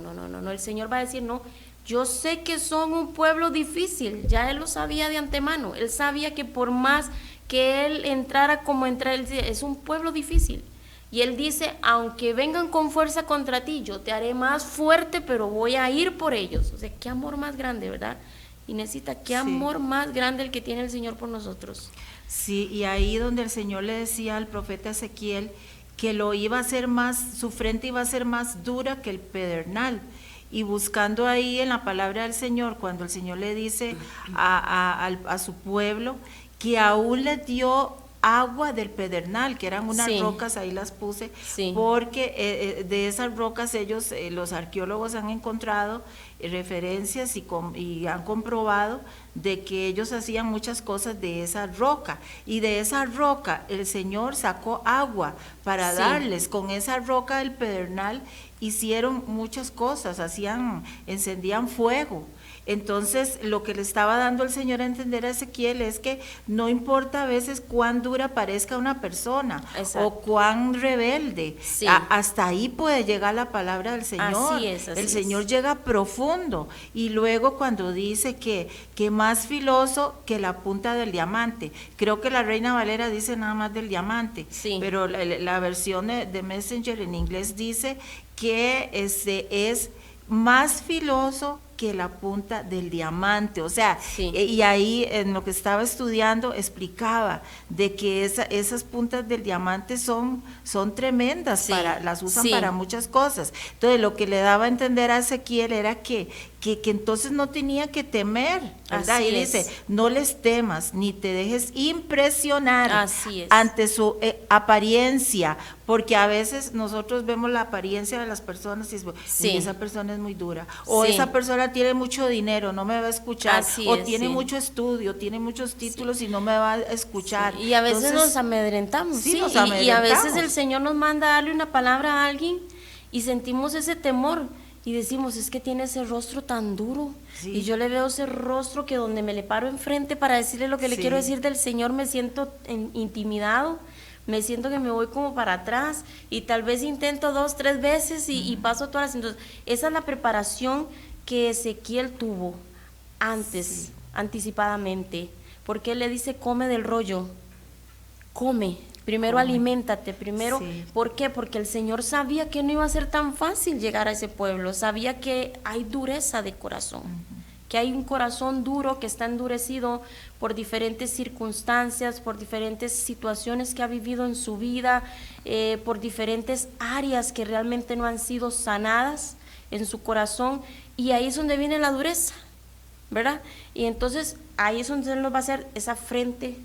el Señor va a decir, no, yo sé que son un pueblo difícil, ya Él lo sabía de antemano, Él sabía que por más que Él entrara como entra, Él es un pueblo difícil. Y Él dice, aunque vengan con fuerza contra ti, yo te haré más fuerte, pero voy a ir por ellos. O sea, qué amor más grande, ¿verdad? Y necesita, qué amor más grande el que tiene el Señor por nosotros. Sí, y ahí donde el Señor le decía al profeta Ezequiel que lo iba a hacer más, su frente iba a ser más dura que el pedernal. Y buscando ahí en la palabra del Señor, cuando el Señor le dice a su pueblo que aún le dio agua del pedernal, que eran unas rocas, ahí las puse, porque de esas rocas ellos, los arqueólogos han encontrado referencias y han comprobado de que ellos hacían muchas cosas de esa roca, y de esa roca el Señor sacó agua para darles. Con esa roca del pedernal hicieron muchas cosas, encendían fuego. Entonces, lo que le estaba dando el Señor a entender a Ezequiel es que no importa a veces cuán dura parezca una persona, o cuán rebelde, hasta ahí puede llegar la palabra del Señor. El Señor llega profundo, y luego cuando dice que más filoso que la punta del diamante, creo que la Reina Valera dice nada más del diamante, pero la versión de Messenger en inglés dice que es más filoso que la punta del diamante. O sea, y ahí en lo que estaba estudiando explicaba de que esas puntas del diamante son tremendas, las usan para muchas cosas. Entonces lo que le daba a entender a Ezequiel era que entonces no tenía que temer, ¿verdad? Y dice, no les temas, ni te dejes impresionar ante su apariencia, porque a veces nosotros vemos la apariencia de las personas y decimos, esa persona es muy dura, o esa persona tiene mucho dinero, no me va a escuchar, o tiene mucho estudio, tiene muchos títulos y no me va a escuchar. Y a veces nos amedrentamos, y a veces el Señor nos manda a darle una palabra a alguien y sentimos ese temor. Y decimos, es que tiene ese rostro tan duro, y yo le veo ese rostro que donde me le paro enfrente para decirle lo que le quiero decir del Señor, me siento intimidado, me siento que me voy como para atrás, y tal vez intento 2, 3 veces y paso todas. Entonces, esa es la preparación que Ezequiel tuvo antes, anticipadamente, porque Él le dice, come del rollo, come. Primero aliméntate, primero, ¿por qué? Porque el Señor sabía que no iba a ser tan fácil llegar a ese pueblo, sabía que hay dureza de corazón, que hay un corazón duro que está endurecido por diferentes circunstancias, por diferentes situaciones que ha vivido en su vida, por diferentes áreas que realmente no han sido sanadas en su corazón, y ahí es donde viene la dureza, ¿verdad? Y entonces ahí es donde Él nos va a hacer esa frente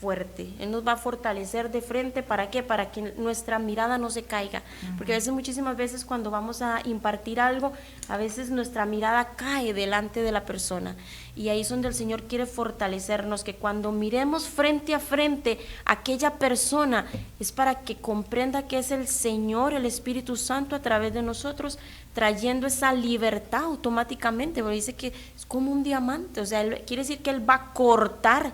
fuerte, Él nos va a fortalecer de frente. ¿Para qué? Para que nuestra mirada no se caiga, porque a veces, muchísimas veces cuando vamos a impartir algo, a veces nuestra mirada cae delante de la persona, y ahí es donde el Señor quiere fortalecernos, que cuando miremos frente a frente a aquella persona, es para que comprenda que es el Señor, el Espíritu Santo a través de nosotros, trayendo esa libertad automáticamente, porque dice que es como un diamante, o sea, quiere decir que Él va a cortar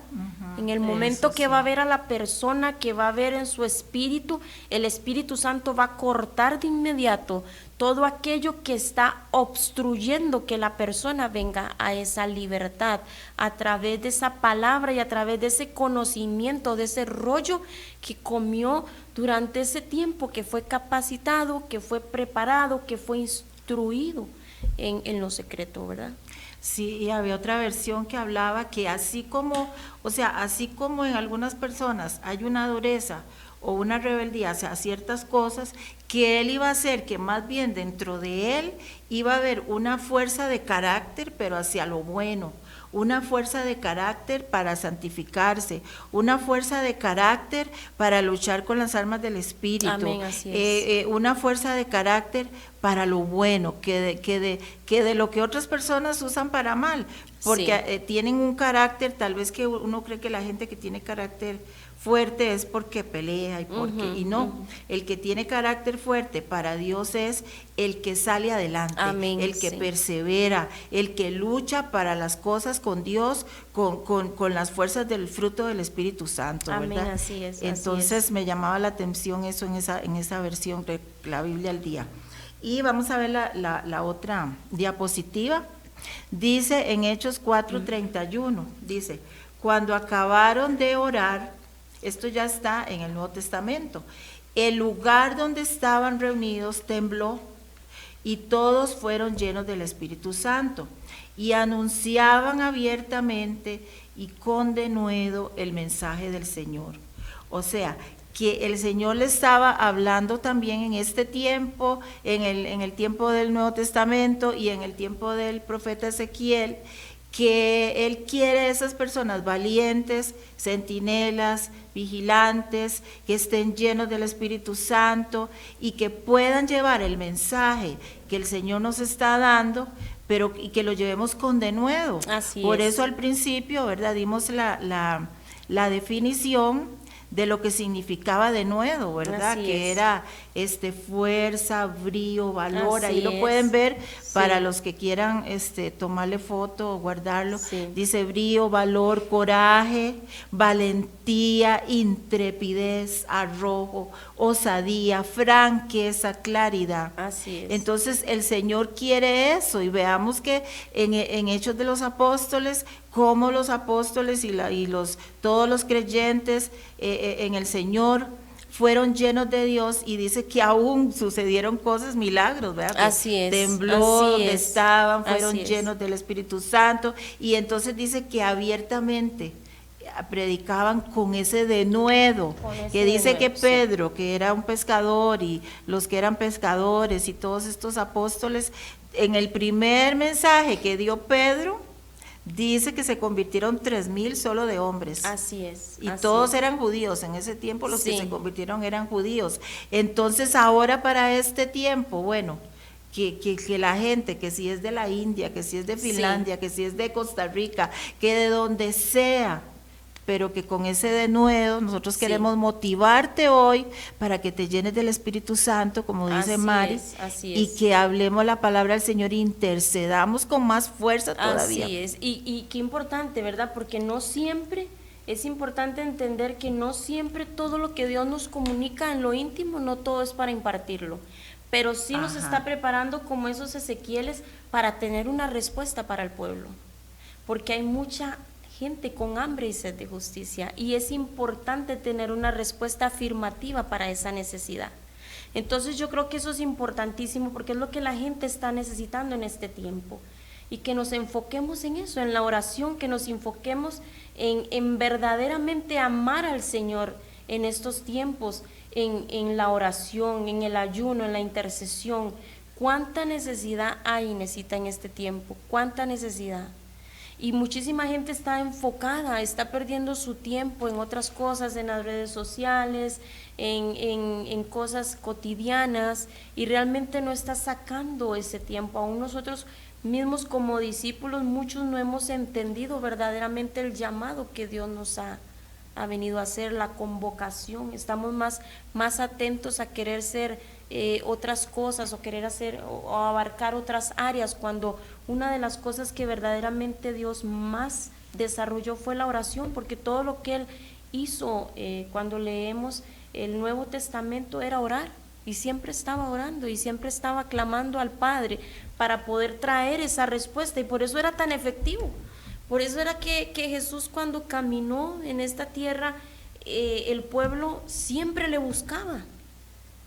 en el momento que va a ver a la persona, que va a ver en su espíritu, el Espíritu Santo va a cortar de inmediato todo aquello que está obstruyendo que la persona venga a esa libertad, a través de esa palabra y a través de ese conocimiento, de ese rollo que comió durante ese tiempo, que fue capacitado, que fue preparado, que fue instruido en lo secreto, ¿verdad? Sí, y había otra versión que hablaba que así como en algunas personas hay una dureza o una rebeldía hacia ciertas cosas, que Él iba a hacer que más bien dentro de Él iba a haber una fuerza de carácter, pero hacia lo bueno. una fuerza de carácter para santificarse, una fuerza de carácter para luchar con las armas del Espíritu. Amén, así es. Una fuerza de carácter para lo bueno, que de lo que otras personas usan para mal, porque tienen un carácter, tal vez que uno cree que la gente que tiene carácter fuerte es porque pelea y no, el que tiene carácter fuerte para Dios es el que sale adelante, Amén, el que persevera, el que lucha para las cosas con Dios, con las fuerzas del fruto del Espíritu Santo, Amén, ¿verdad? así es. Entonces me llamaba la atención eso en esa versión de la Biblia al día. Y vamos a ver la otra diapositiva. Dice en Hechos 4:31, dice, cuando acabaron de orar, esto ya está en el Nuevo Testamento, el lugar donde estaban reunidos tembló y todos fueron llenos del Espíritu Santo y anunciaban abiertamente y con denuedo el mensaje del Señor. O sea, que el Señor le estaba hablando también en este tiempo, en el tiempo del Nuevo Testamento y en el tiempo del profeta Ezequiel, que Él quiere esas personas valientes, centinelas, vigilantes, que estén llenos del Espíritu Santo y que puedan llevar el mensaje que el Señor nos está dando, y que lo llevemos con denuedo. Por eso al principio, ¿verdad? Dimos la definición de lo que significaba denuedo, ¿verdad? Que era fuerza, brío, valor. Ahí lo pueden ver para los que quieran tomarle foto o guardarlo. Dice brío, valor, coraje, valentía, intrepidez, arrojo, osadía, franqueza, claridad. Así es. Entonces el Señor quiere eso, y veamos que en Hechos de los Apóstoles, cómo los apóstoles todos los creyentes en el Señor fueron llenos de Dios, y dice que aún sucedieron cosas, milagros, ¿verdad? Así es. Tembló donde estaban, fueron llenos del Espíritu Santo, y entonces dice que abiertamente predicaban con ese denuedo, que dice que Pedro, que era un pescador, y los que eran pescadores, y todos estos apóstoles, en el primer mensaje que dio Pedro, dice que se convirtieron 3,000 solo de hombres. Así es. Y todos eran judíos. En ese tiempo los que se convirtieron eran judíos. Entonces ahora para este tiempo, bueno, que la gente, que si es de la India, que si es de Finlandia, que si es de Costa Rica, que de donde sea, pero que con ese denuedo nosotros queremos motivarte hoy para que te llenes del Espíritu Santo, como dice Mari, y que hablemos la palabra del Señor e intercedamos con más fuerza todavía. Así es, y qué importante, ¿verdad? Porque no siempre, es importante entender que no siempre todo lo que Dios nos comunica en lo íntimo, no todo es para impartirlo, pero sí nos está preparando como esos Ezequieles para tener una respuesta para el pueblo, porque hay mucha gente con hambre y sed de justicia, y es importante tener una respuesta afirmativa para esa necesidad. Entonces yo creo que eso es importantísimo, porque es lo que la gente está necesitando en este tiempo, y que nos enfoquemos en eso, en la oración, que nos enfoquemos en verdaderamente amar al Señor en estos tiempos, en la oración, en el ayuno, en la intercesión. ¿Cuánta necesidad hay, necesita en este tiempo? ¿Cuánta necesidad? Y muchísima gente está enfocada, está perdiendo su tiempo en otras cosas, en las redes sociales, en cosas cotidianas, y realmente no está sacando ese tiempo. Aún nosotros mismos como discípulos, muchos no hemos entendido verdaderamente el llamado que Dios nos ha venido a hacer, la convocación. Estamos más atentos a querer ser otras cosas, o querer hacer o abarcar otras áreas, cuando una de las cosas que verdaderamente Dios más desarrolló fue la oración, porque todo lo que Él hizo cuando leemos el Nuevo Testamento era orar, y siempre estaba orando y siempre estaba clamando al Padre para poder traer esa respuesta, y por eso era tan efectivo. Por eso era que Jesús, cuando caminó en esta tierra, el pueblo siempre le buscaba,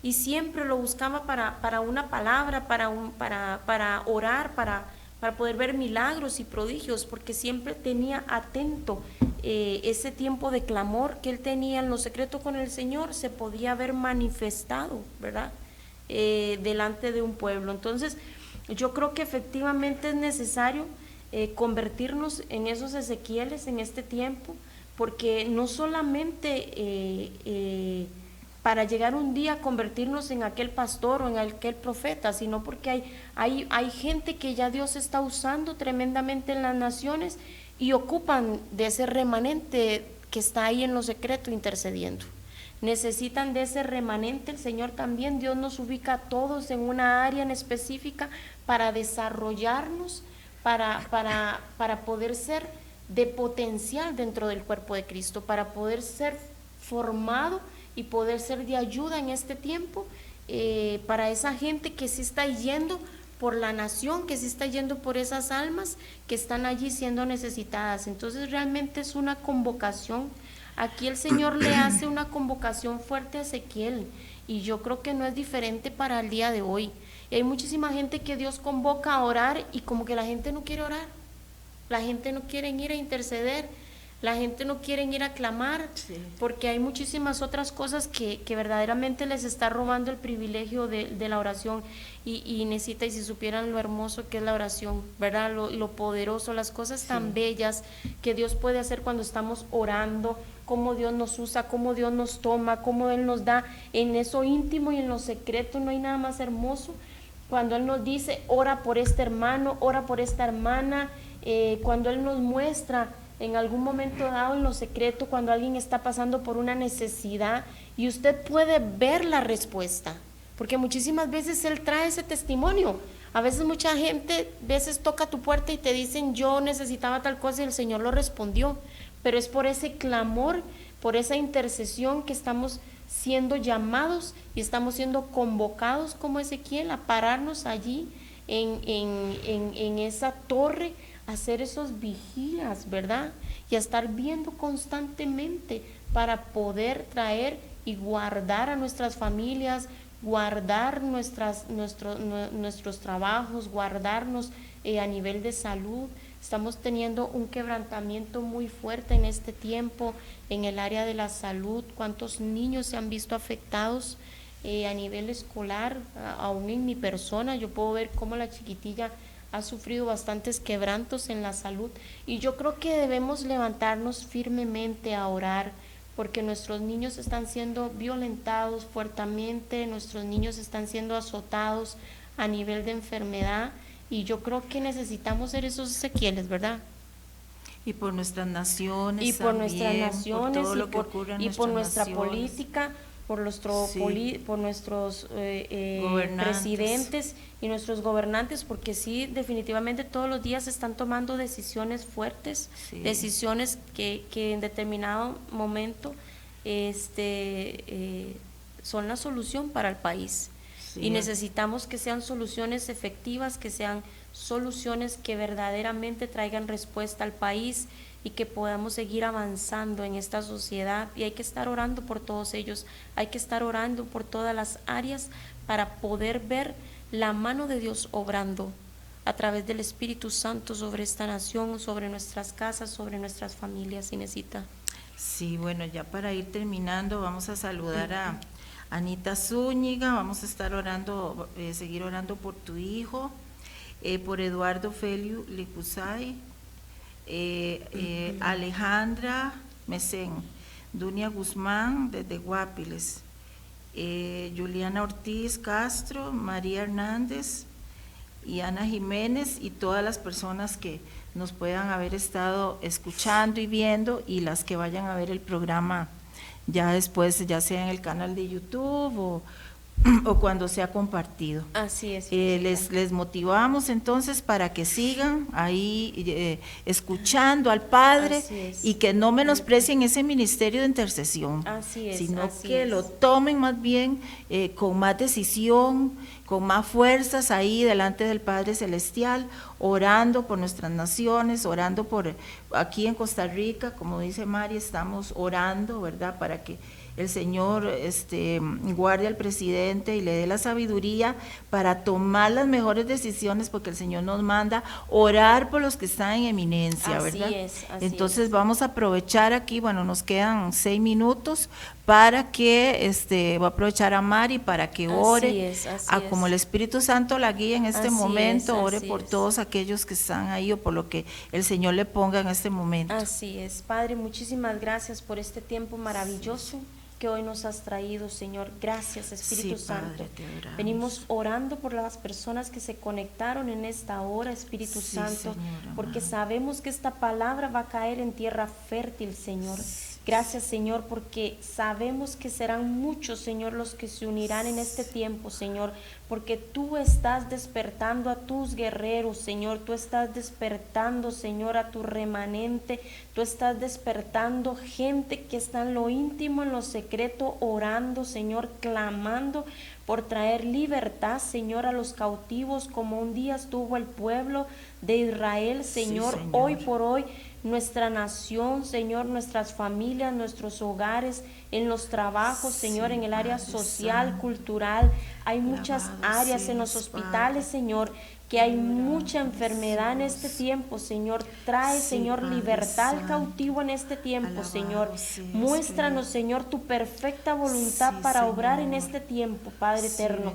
y siempre lo buscaba para una palabra, para orar, para poder ver milagros y prodigios, porque siempre tenía atento ese tiempo de clamor que él tenía en lo secreto con el Señor, se podía ver manifestado, ¿verdad? Delante de un pueblo. Entonces yo creo que efectivamente es necesario convertirnos en esos Ezequieles en este tiempo, porque no solamente para llegar un día a convertirnos en aquel pastor o en aquel profeta, sino porque hay gente que ya Dios está usando tremendamente en las naciones y ocupan de ese remanente que está ahí en lo secreto intercediendo. Necesitan de ese remanente. El Señor también, Dios nos ubica a todos en una área en específica para desarrollarnos, para poder ser de potencial dentro del cuerpo de Cristo, para poder ser formado y poder ser de ayuda en este tiempo, para esa gente que sí está yendo por la nación, que sí está yendo por esas almas que están allí siendo necesitadas. Entonces realmente es una convocación. Aquí el Señor le hace una convocación fuerte a Ezequiel, y yo creo que no es diferente para el día de hoy. Y hay muchísima gente que Dios convoca a orar y como que la gente no quiere orar, la gente no quiere ir a interceder, la gente no quiere ir a clamar, sí, porque hay muchísimas otras cosas que verdaderamente les está robando el privilegio de la oración, y necesita, y si supieran lo hermoso que es la oración, ¿verdad? Lo poderoso, las cosas tan bellas que Dios puede hacer cuando estamos orando, cómo Dios nos usa, cómo Dios nos toma, cómo Él nos da en eso íntimo y en lo secreto. No hay nada más hermoso cuando Él nos dice, ora por este hermano, ora por esta hermana, cuando Él nos muestra en algún momento dado en lo secreto, cuando alguien está pasando por una necesidad y usted puede ver la respuesta, porque muchísimas veces Él trae ese testimonio. A veces mucha gente, veces toca tu puerta y te dicen, yo necesitaba tal cosa y el Señor lo respondió, pero es por ese clamor, por esa intercesión que estamos siendo llamados y estamos siendo convocados como Ezequiel a pararnos allí en esa torre, hacer esos vigías, ¿verdad? Y a estar viendo constantemente para poder traer y guardar a nuestras familias, guardar nuestros trabajos, guardarnos a nivel de salud. Estamos teniendo un quebrantamiento muy fuerte en este tiempo en el área de la salud. ¿Cuántos niños se han visto afectados a nivel escolar? Aún en mi persona yo puedo ver cómo la chiquitilla ha sufrido bastantes quebrantos en la salud, y yo creo que debemos levantarnos firmemente a orar, porque nuestros niños están siendo violentados fuertemente, nuestros niños están siendo azotados a nivel de enfermedad, y yo creo que necesitamos ser esos Ezequieles, ¿verdad? Y por nuestras naciones, y por también, nuestras naciones, por todo lo que ocurre en por nuestra naciones, política, por nuestros presidentes y nuestros gobernantes, porque sí, definitivamente todos los días se están tomando decisiones fuertes, decisiones que en determinado momento son la solución para el país. Y necesitamos que sean soluciones efectivas, que sean soluciones que verdaderamente traigan respuesta al país y que podamos seguir avanzando en esta sociedad. Y hay que estar orando por todos ellos, hay que estar orando por todas las áreas para poder ver la mano de Dios obrando a través del Espíritu Santo sobre esta nación, sobre nuestras casas, sobre nuestras familias, Inesita. Sí, bueno, ya para ir terminando vamos a saludar a Anita Zúñiga, vamos a estar orando, seguir orando por tu hijo, por Eduardo Feliu Licusay, Alejandra Mesén, Dunia Guzmán desde Guapiles, Juliana Ortiz Castro, María Hernández y Ana Jiménez, y todas las personas que nos puedan haber estado escuchando y viendo, y las que vayan a ver el programa ya después, ya sea en el canal de YouTube o cuando sea compartido. Así es. Les motivamos entonces para que sigan ahí escuchando al Padre, y que no menosprecien ese ministerio de intercesión, sino que lo tomen más bien con más decisión, con más fuerzas ahí delante del Padre Celestial, orando por nuestras naciones, orando por aquí en Costa Rica, como dice Mari, estamos orando, ¿verdad?, para que el Señor guarde al presidente y le dé la sabiduría para tomar las mejores decisiones, porque el Señor nos manda orar por los que están en eminencia, ¿verdad? Así Entonces es. Vamos a aprovechar aquí, bueno, nos quedan 6 minutos para que voy a aprovechar a Mari para que ore, como el Espíritu Santo la guía en este momento, ore por todos aquellos que están ahí o por lo que el Señor le ponga en este momento. Así es, Padre, muchísimas gracias por este tiempo maravilloso que hoy nos has traído, Señor. Gracias, Espíritu Santo. Padre, venimos orando por las personas que se conectaron en esta hora, Espíritu Santo, Señor, porque sabemos que esta palabra va a caer en tierra fértil, Señor. Gracias, Señor, porque sabemos que serán muchos, Señor, los que se unirán en este tiempo, Señor, porque tú estás despertando a tus guerreros, Señor, tú estás despertando, Señor, a tu remanente, tú estás despertando gente que está en lo íntimo, en lo secreto, orando, Señor, clamando por traer libertad, Señor, a los cautivos, como un día estuvo el pueblo de Israel, Señor, Señor. Hoy por hoy, nuestra nación, Señor, nuestras familias, nuestros hogares, en los trabajos, Señor, en el área social, cultural, hay muchas áreas en los hospitales, Señor, que hay mucha enfermedad en este tiempo, Señor. Trae, Señor, libertad al cautivo en este tiempo, Señor. Muéstranos, Señor, tu perfecta voluntad para obrar en este tiempo, Padre eterno.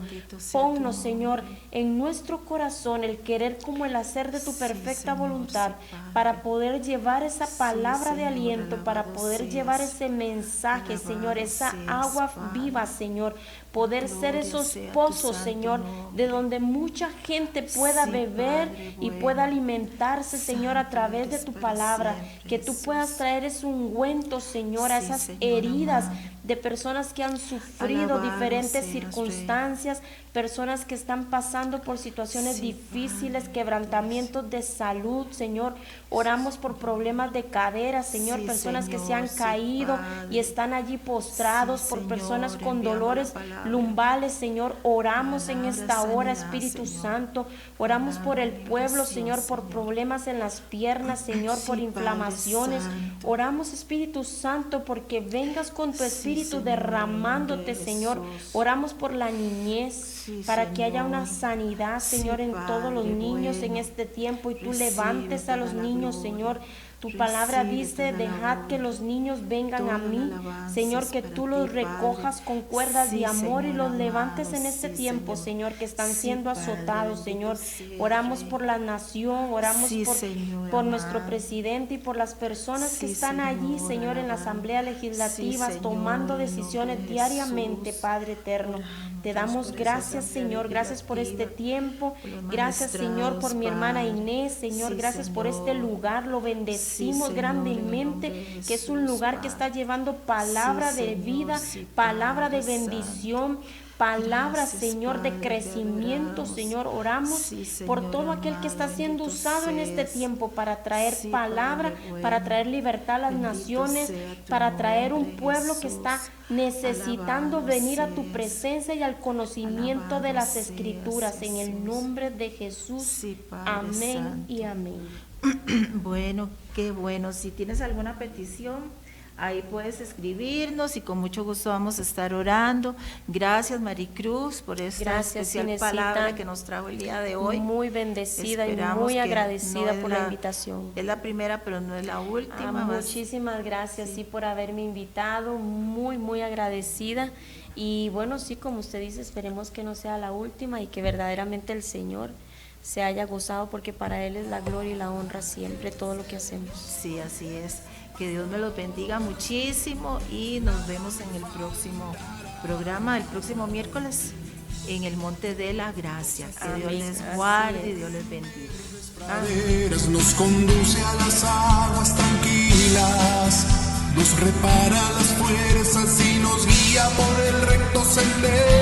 Ponnos, Señor, en nuestro corazón el querer como el hacer de tu perfecta voluntad, para poder llevar esa palabra de aliento, para poder llevar ese mensaje, Señor, esa agua viva, Señor, poder ser esos pozos, Señor, de donde mucha gente pueda beber y pueda alimentarse, Señor, a través de tu palabra, que tú puedas traer ese ungüento, Señor, a esas heridas de personas que han sufrido diferentes circunstancias, personas que están pasando por situaciones difíciles, quebrantamientos de salud, Señor. Oramos por problemas de cadera, Señor, personas que se han caído y están allí postrados, por personas con dolores lumbales, Señor. Oramos en esta hora, Espíritu Santo. Oramos por el pueblo, Señor, por problemas en las piernas, Señor, por inflamaciones. Oramos, Espíritu Santo, porque vengas con tu Espíritu derramándote, Señor. Oramos por la niñez, para que haya una sanidad, Señor, en todos los niños en este tiempo, y tú levantes a los niños, Señor. Tu palabra dice, dejad que los niños vengan a mí, Señor, que tú los recojas con cuerdas de amor y los levantes en este tiempo, Señor, que están siendo azotados, Señor. Oramos por la nación, oramos por nuestro presidente y por las personas que están allí, Señor, en la Asamblea Legislativa, tomando decisiones diariamente, Padre eterno. Te damos gracias, Señor, gracias por este tiempo, gracias, Señor, por mi hermana Inés, Señor, gracias por este lugar, lo bendecimos grandemente, que es un lugar que está llevando palabra de vida, palabra de bendición, palabra, Señor, de crecimiento, Señor. Oramos por todo aquel que está siendo usado en este tiempo para traer palabra, para traer libertad a las naciones, para traer un pueblo que está necesitando venir a tu presencia y al conocimiento de las Escrituras, en el nombre de Jesús. Amén y amén. Bueno, qué bueno. Si tienes alguna petición, ahí puedes escribirnos y con mucho gusto vamos a estar orando. Gracias, Maricruz, por esta especial Inesita, palabra que nos trajo el día de hoy. Muy bendecida. Esperamos y muy agradecida por la invitación. Es la primera, pero no es la última. Muchísimas gracias, sí, por haberme invitado. Muy, muy agradecida. Y bueno, sí, como usted dice, esperemos que no sea la última y que verdaderamente el Señor se haya gozado, porque para Él es la gloria y la honra siempre, todo lo que hacemos. Sí, así es. Que Dios me los bendiga muchísimo y nos vemos en el próximo programa, el próximo miércoles, en el Monte de la Gracia. Que Amén. Dios les guarde y Dios les bendiga. Nos conduce a las aguas tranquilas, nos repara las fuerzas y nos guía por el recto sendero.